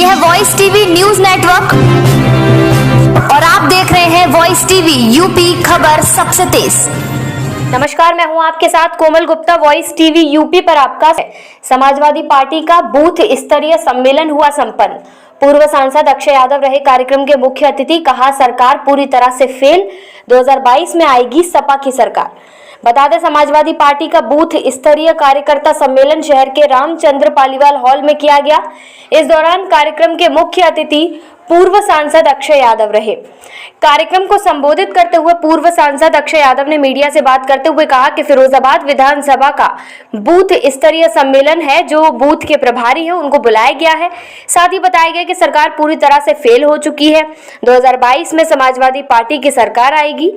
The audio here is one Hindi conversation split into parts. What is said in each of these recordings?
ये है वॉइस टीवी न्यूज नेटवर्क और आप देख रहे हैं वॉइस टीवी यूपी, खबर सबसे तेज। नमस्कार, मैं हूं आपके साथ कोमल गुप्ता। वॉइस टीवी यूपी पर आपका समाजवादी पार्टी का बूथ स्तरीय सम्मेलन हुआ संपन्न। पूर्व सांसद अक्षय यादव रहे कार्यक्रम के मुख्य अतिथि। कहा, सरकार पूरी तरह से फेल, 2022 में आएगी सपा की सरकार। बता दें, समाजवादी पार्टी का बूथ स्तरीय कार्यकर्ता सम्मेलन शहर के रामचंद्र पालीवाल हॉल में किया गया। इस दौरान कार्यक्रम के मुख्य अतिथि पूर्व सांसद अक्षय यादव रहे। कार्यक्रम को संबोधित करते हुए पूर्व सांसद अक्षय यादव ने मीडिया से बात करते हुए कहा कि फिरोजाबाद विधानसभा का बूथ स्तरीय सम्मेलन है, जो बूथ के प्रभारी हैं उनको बुलाया गया है। साथ ही बताया गया कि सरकार पूरी तरह से फेल हो चुकी है। 2022 में समाजवादी पार्टी की सरकार आएगी।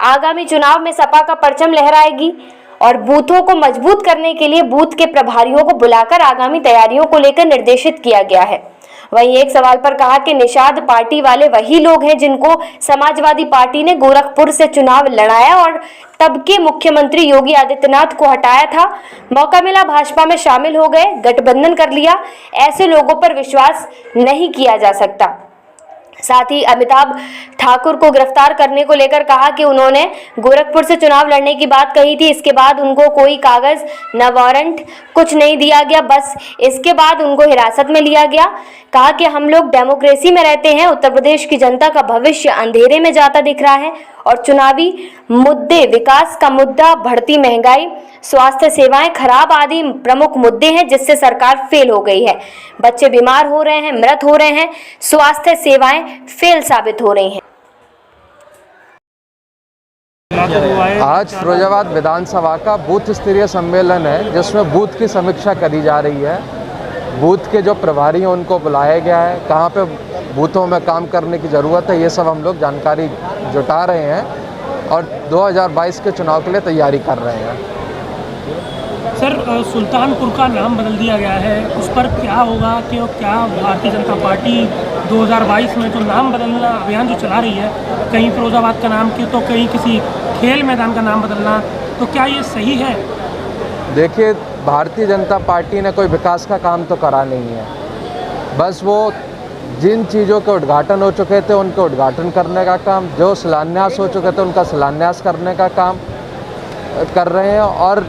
आगामी चुनाव में सपा का परचम लहराएगी और बूथों को मजबूत करने के लिए बूथ के प्रभारियों को बुलाकर आगामी तैयारियों को लेकर निर्देशित किया गया है। वहीं एक सवाल पर कहा कि निषाद पार्टी वाले वही लोग हैं जिनको समाजवादी पार्टी ने गोरखपुर से चुनाव लड़ाया और तब के मुख्यमंत्री योगी आदित्यनाथ को हटाया था। मौका मिला, भाजपा में शामिल हो गए, गठबंधन कर लिया। ऐसे लोगों पर विश्वास नहीं किया जा सकता। साथ ही अमिताभ ठाकुर को गिरफ्तार करने को लेकर कहा कि उन्होंने गोरखपुर से चुनाव लड़ने की बात कही थी। इसके बाद उनको कोई कागज न वारंट कुछ नहीं दिया गया, बस इसके बाद उनको हिरासत में लिया गया। कहा कि हम लोग डेमोक्रेसी में रहते हैं। उत्तर प्रदेश की जनता का भविष्य अंधेरे में जाता दिख रहा है और चुनावी मुद्दे, विकास का मुद्दा, बढ़ती महंगाई, स्वास्थ्य सेवाएं खराब आदि प्रमुख मुद्दे हैं जिससे सरकार फेल हो गई है। बच्चे बीमार हो रहे हैं, मृत हो रहे हैं, स्वास्थ्य सेवाएं फेल साबित हो रही हैं। आज फिरोजाबाद विधानसभा का बूथ स्तरीय सम्मेलन है, जिसमें बूथ की समीक्षा करी जा रही है। बूथ के जो प्रभारी हैं उनको बुलाया गया है। कहाँ पे बूथों में काम करने की ज़रूरत है, ये सब हम लोग जानकारी जुटा रहे हैं और 2022 के चुनाव के लिए तैयारी कर रहे हैं। सर, सुल्तानपुर का नाम बदल दिया गया है, उस पर क्या होगा कि क्या भारतीय जनता पार्टी 2022 में जो नाम बदलना अभियान जो चला रही है, कहीं फिरोजाबाद का नाम तो कहीं किसी खेल मैदान का नाम बदलना, तो क्या ये सही है? देखिए, भारतीय जनता पार्टी ने कोई विकास का काम तो करा नहीं है। बस वो जिन चीज़ों के उद्घाटन हो चुके थे उनके उद्घाटन करने का काम, जो शिलान्यास हो चुके थे उनका शिलान्यास करने का काम कर रहे हैं। और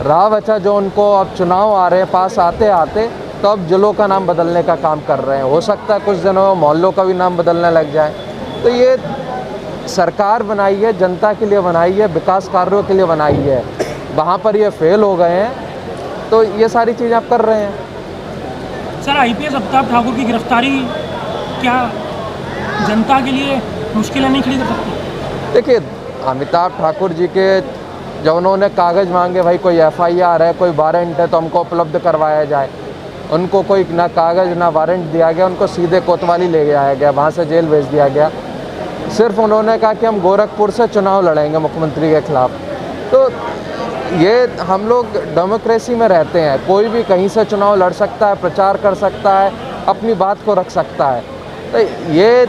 राह बचा जो उनको अब चुनाव आ रहे हैं पास आते आते, तो अब जिलों का नाम बदलने का काम कर रहे हैं। हो सकता है कुछ दिनों में मोहल्लों का भी नाम बदलने लग जाए। तो ये सरकार बनाई है, जनता के लिए बनाई है, विकास कार्यों के लिए बनाई है। वहाँ पर ये फेल हो गए हैं, तो ये सारी चीज़ें आप कर रहे हैं। सर, आईपीएस अमिताभ ठाकुर की गिरफ्तारी क्या जनता के लिए मुश्किलें नहीं खड़ी कर सकती? देखिए, अमिताभ ठाकुर जी के जब उन्होंने कागज़ मांगे, भाई कोई एफआईआर है, कोई वारंट है तो हमको उपलब्ध करवाया जाए, उनको कोई ना कागज़ ना वारंट दिया गया। उनको सीधे कोतवाली ले जाया गया, वहाँ से जेल भेज दिया गया। सिर्फ उन्होंने कहा कि हम गोरखपुर से चुनाव लड़ेंगे मुख्यमंत्री के खिलाफ। तो ये हम लोग डेमोक्रेसी में रहते हैं, कोई भी कहीं से चुनाव लड़ सकता है, प्रचार कर सकता है, अपनी बात को रख सकता है। तो ये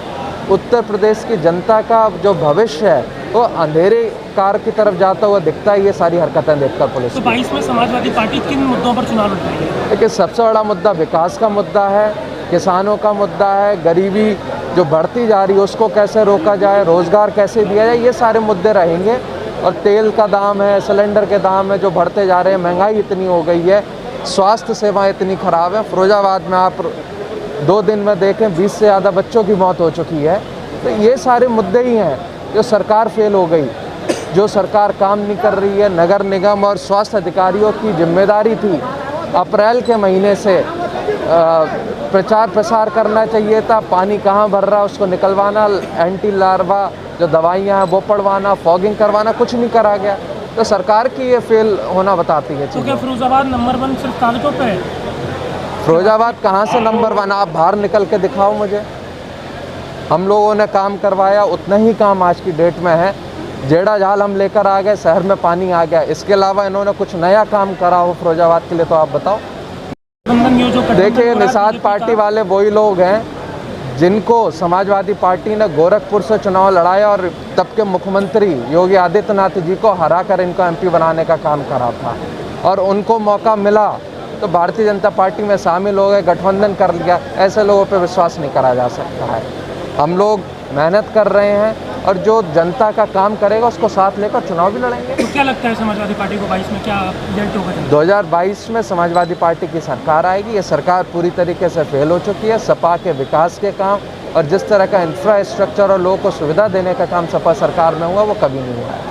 उत्तर प्रदेश की जनता का जो भविष्य है वो अंधेरे कार की तरफ जाता हुआ दिखता है, ये सारी हरकतें देखकर पुलिस। तो 22 में समाजवादी पार्टी किन मुद्दों पर चुनाव लड़ेगी? देखिए, सबसे बड़ा मुद्दा विकास का मुद्दा है, किसानों का मुद्दा है, गरीबी जो बढ़ती जा रही है उसको कैसे रोका जाए, रोज़गार कैसे दिया जाए, ये सारे मुद्दे रहेंगे। और तेल का दाम है, सिलेंडर के दाम है जो बढ़ते जा रहे हैं, महंगाई इतनी हो गई है, स्वास्थ्य सेवाएं इतनी ख़राब है। फिरोजाबाद में आप 2 दिन में देखें 20 से ज़्यादा बच्चों की मौत हो चुकी है। तो ये सारे मुद्दे ही हैं जो सरकार फेल हो गई, जो सरकार काम नहीं कर रही है। नगर निगम और स्वास्थ्य अधिकारियों की जिम्मेदारी थी अप्रैल के महीने से प्रचार प्रसार करना चाहिए था, पानी कहाँ भर रहा है उसको निकलवाना, एंटी लार्वा जो दवाइयाँ हैं वो पड़वाना, फॉगिंग करवाना, कुछ नहीं करा गया। तो सरकार की ये फेल होना बताती है। तो क्या फिरोजाबाद नंबर 1 सिर्फ कागजों पे है? फिरोजाबाद कहाँ से नंबर 1? आप बाहर निकल के दिखाओ मुझे। हम लोगों ने काम करवाया, उतना ही काम आज की डेट में है। जेड़ा जाल हम लेकर आ गए, शहर में पानी आ गया। इसके अलावा इन्होंने कुछ नया काम करा हो फिरोजाबाद के लिए तो आप बताओ। देखिए, निषाद पार्टी वाले वही लोग हैं जिनको समाजवादी पार्टी ने गोरखपुर से चुनाव लड़ाया और तब के मुख्यमंत्री योगी आदित्यनाथ जी को हरा कर इनको एमपी बनाने का काम करा था। और उनको मौका मिला तो भारतीय जनता पार्टी में शामिल हो गए, गठबंधन कर लिया, ऐसे लोगों पर विश्वास नहीं करा जा सकता है। हम लोग मेहनत कर रहे हैं और जो जनता का काम करेगा उसको साथ लेकर चुनाव भी लड़ेंगे। तो क्या लगता है समाजवादी पार्टी को 22 में क्या रिजल्ट होगा? 2022 में समाजवादी पार्टी की सरकार आएगी। ये सरकार पूरी तरीके से फेल हो चुकी है। सपा के विकास के काम और जिस तरह का इंफ्रास्ट्रक्चर और लोगों को सुविधा देने का काम सपा सरकार में हुआ वो कभी नहीं हुआ है।